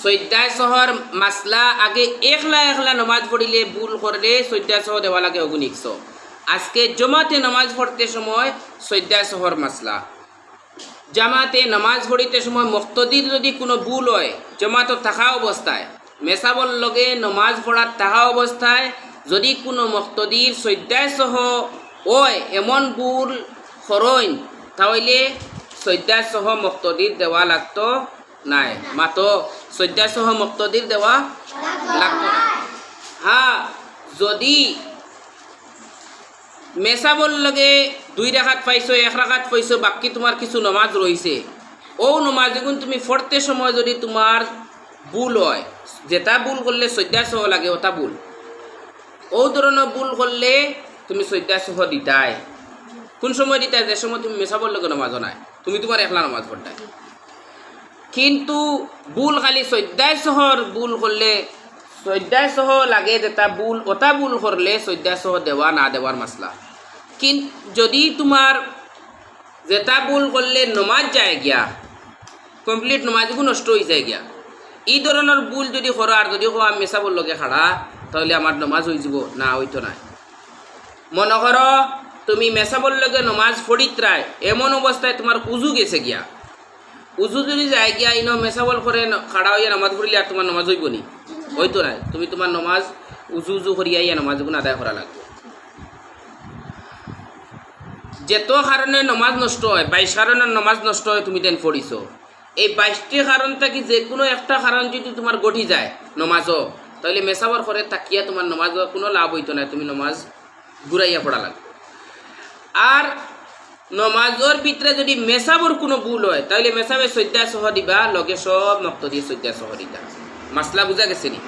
সৈদ্যায় শহর মাসলা আগে একলা একলা নমাজ পড়িলে ভুল করলে সৈদ্যায় শহর দেওয়া লাগে অগুনিকশ। আজকে জমাতে নামাজ পড়তে সময় সৈদ্যায় শহর মাসলা। জামাতে নামাজ পড়িতে সময় মুক্তদির যদি কোনো ভুল হয় জমাত থাকা অবস্থায়, মেসাবল লগে নমাজ পড়ার থাকা অবস্থায় যদি কোনো মুক্তদির সৈদ্যায় সহ হয় এমন ভুল করইন তাহলে সৈদ্যায় সহ মুক্তদির দেওয়া লাগতো নাই, মাত্র সৈদ্যায় সহ মুক্তদির দেওয়া লাগতো। হ্যাঁ, যদি মেসাবল লগে 2 রাকাত পাইছো, 1 রাকাত পাইছো, বাকি তোমার কিছু নমাজ রয়েছে, ও নমাজ যখন তুমি পড়তে সময় যদি তোমার ভুল হয়, যেটা ভুল করলে সৈদ্যায় সহ লাগে ওটা ভুল, ও ধরনের ভুল করলে তুমি সৈদ্যায় সহ দিতাই। কোন সময় দিতাই? যে সময় তুমি মেসাবল লগে নমাজও নাই, তুমি তোমার একলা নমাজ পড়তাই। কিন্তু ভুল খালি সৈদ্যায় সহর ভুল করলে সৈদ্যায় সহ লাগে, যেটা ভুল ওটা ভুল করলে সৈদ্যায় সহ দেওয়া না দেওয়ার মাসলা। কিন্তু যদি তোমার যেটা ভুল করলে নমাজ যায় গিয়া, কমপ্লিট নমাজগুলো নষ্ট হয়ে যায় গিয়া, এই ধরনের ভুল যদি করো আর যদি আমি মেসাবল লগে খাড়া তাহলে আমার নমাজ হয়ে যাব না, হইতো না। মনে করো তুমি মেসাবল লগে নমাজ পড়িত্রায় এমন অবস্থায় তোমার উজু গেছে গিয়া, উজু যদি যায় গিয়া ইনো মেসাবল করে খাড়া হইয়া নামাজ পড়িলে আর তোমার নমাজ হইব নি? হইতো নাই। তুমি তোমার নমাজ উজু করিয়া ইয়া নমাজগুলো আদায় করা লাগবে। যেত কারণে নমাজ নষ্ট হয়, 22 কারণের নমাজ নষ্ট হয় তুমি দেন পড়িছ, এই 22টি কারণ থাকি যে কোনো একটা কারণ যদি তোমার গঠি যায় নমাজও, তাহলে মেসাবর করে তাকিয়া তোমার নমাজ কোনো লাভ হইতো না, তুমি নমাজ ঘুরাইয়া পড়া লাগবে। আর নমাজের ভিতরে যদি মেসাবর কোনো ভুল হয় তাহলে মেসাবে সৈদ্যায় সহ দিবা, লগে সব মুক্তদির সৈদ্যায় সহ দিবা। মাসলা বুঝা গেছে নি?